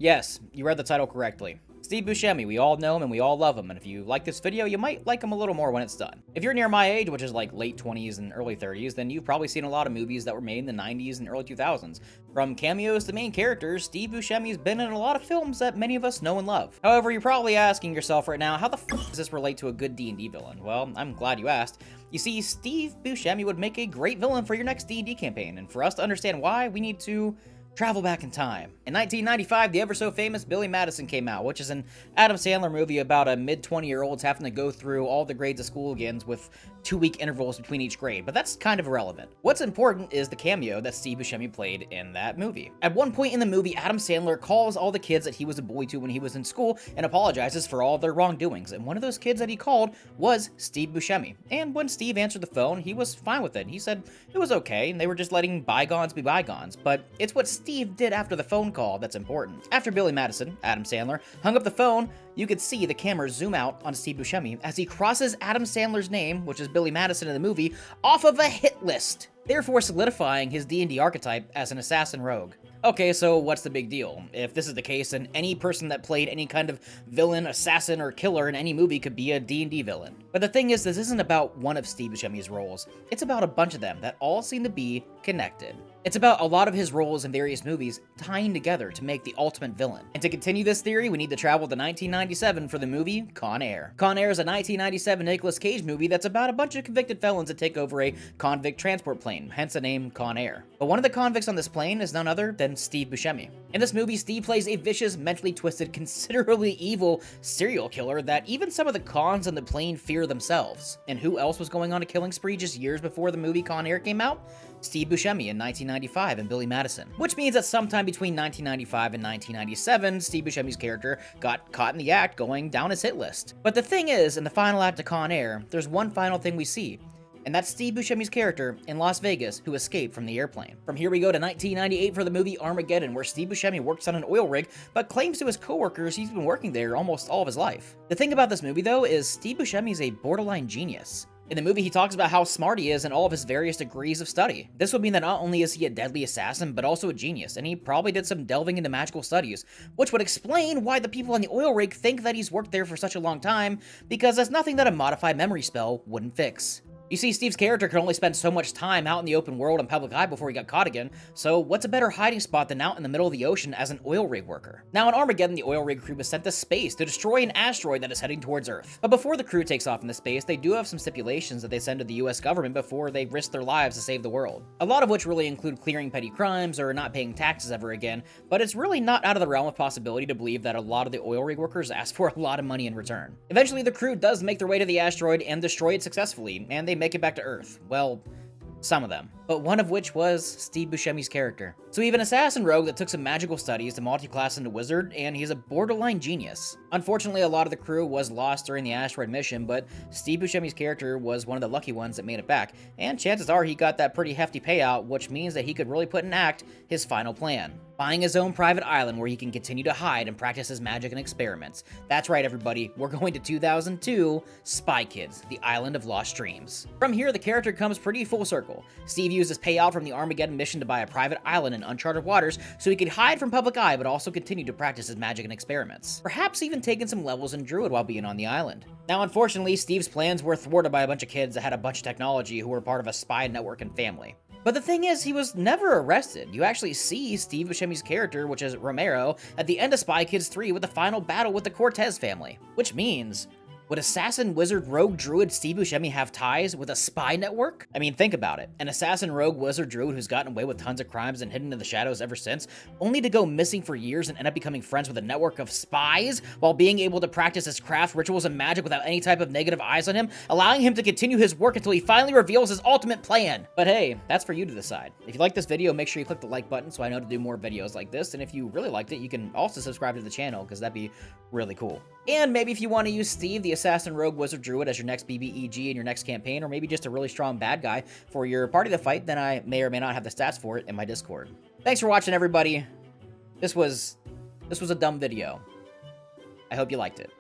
Yes, you read the title correctly. Steve Buscemi, we all know him and we all love him, and if you like this video, you might like him a little more when it's done. If you're near my age, which is like late 20s and early 30s, then you've probably seen a lot of movies that were made in the 90s and early 2000s. From cameos to main characters, Steve Buscemi's been in a lot of films that many of us know and love. However, you're probably asking yourself right now, how the f does this relate to a good D&D villain? Well, I'm glad you asked. You see, Steve Buscemi would make a great villain for your next D&D campaign, and for us to understand why, we need to travel back in time. In 1995, the ever-so-famous Billy Madison came out, which is an Adam Sandler movie about a mid-20-year-olds having to go through all the grades of school again with 2-week intervals between each grade, but that's kind of irrelevant. What's important is the cameo that Steve Buscemi played in that movie. At one point in the movie, Adam Sandler calls all the kids that he was a bully to when he was in school and apologizes for all their wrongdoings, and one of those kids that he called was Steve Buscemi. And when Steve answered the phone, he was fine with it. He said it was okay, and they were just letting bygones be bygones, but it's what Steve did after the phone call that's important. After Billy Madison, Adam Sandler, hung up the phone, you could see the camera zoom out on Steve Buscemi as he crosses Adam Sandler's name, which is Billy Madison in the movie, off of a hit list, therefore solidifying his D&D archetype as an assassin rogue. Okay, so what's the big deal? If this is the case, then any person that played any kind of villain, assassin, or killer in any movie could be a D&D villain. But the thing is, this isn't about one of Steve Buscemi's roles. It's about a bunch of them that all seem to be connected. It's about a lot of his roles in various movies tying together to make the ultimate villain. And to continue this theory, we need to travel to 1997 for the movie Conair. Conair is a 1997 Nicolas Cage movie that's about a bunch of convicted felons that take over a convict transport plane, hence the name Conair. But one of the convicts on this plane is none other than Steve Buscemi. In this movie, Steve plays a vicious, mentally twisted, considerably evil serial killer that even some of the cons on the plane fear themselves. And who else was going on a killing spree just years before the movie Conair came out? Steve Buscemi in 1995 and Billy Madison. Which means that sometime between 1995 and 1997, Steve Buscemi's character got caught in the act going down his hit list. But the thing is, in the final act of Conair, there's one final thing we see, and that's Steve Buscemi's character in Las Vegas who escaped from the airplane. From here we go to 1998 for the movie Armageddon, where Steve Buscemi works on an oil rig, but claims to his coworkers he's been working there almost all of his life. The thing about this movie, though, is Steve Buscemi is a borderline genius. In the movie, he talks about how smart he is in all of his various degrees of study. This would mean that not only is he a deadly assassin, but also a genius, and he probably did some delving into magical studies, which would explain why the people on the oil rig think that he's worked there for such a long time, because that's nothing that a modified memory spell wouldn't fix. You see, Steve's character could only spend so much time out in the open world and public eye before he got caught again, so what's a better hiding spot than out in the middle of the ocean as an oil rig worker? Now, in Armageddon, the oil rig crew was sent to space to destroy an asteroid that is heading towards Earth. But before the crew takes off into space, they do have some stipulations that they send to the US government before they risk their lives to save the world. A lot of which really include clearing petty crimes or not paying taxes ever again, but it's really not out of the realm of possibility to believe that a lot of the oil rig workers ask for a lot of money in return. Eventually, the crew does make their way to the asteroid and destroy it successfully, and they make it back to Earth. Well, some of them. But one of which was Steve Buscemi's character. So we have an assassin rogue that took some magical studies to multi-class into wizard, and he's a borderline genius. Unfortunately, a lot of the crew was lost during the asteroid mission, but Steve Buscemi's character was one of the lucky ones that made it back, and chances are he got that pretty hefty payout, which means that he could really put in act his final plan. Buying his own private island where he can continue to hide and practice his magic and experiments. That's right, everybody, we're going to 2002, Spy Kids, the Island of Lost Dreams. From here, the character comes pretty full circle. Steve used his payout from the Armageddon mission to buy a private island in uncharted waters so he could hide from public eye but also continue to practice his magic and experiments. Perhaps even taking some levels in Druid while being on the island. Now, unfortunately, Steve's plans were thwarted by a bunch of kids that had a bunch of technology who were part of a spy network and family. But the thing is, he was never arrested. You actually see Steve Buscemi's character, which is Romero, at the end of Spy Kids 3 with the final battle with the Cortez family. Which means, would assassin, wizard, rogue, druid Steve Buscemi have ties with a spy network? I mean, think about it. An assassin, rogue, wizard, druid who's gotten away with tons of crimes and hidden in the shadows ever since, only to go missing for years and end up becoming friends with a network of spies while being able to practice his craft, rituals, and magic without any type of negative eyes on him, allowing him to continue his work until he finally reveals his ultimate plan. But hey, that's for you to decide. If you like this video, make sure you click the like button so I know to do more videos like this, and if you really liked it, you can also subscribe to the channel because that'd be really cool. And maybe if you want to use Steve, the assassin, rogue, wizard, druid as your next BBEG in your next campaign, or maybe just a really strong bad guy for your party to fight, then I may or may not have the stats for it in my Discord. Thanks for watching, everybody. This was a dumb video. I hope you liked it.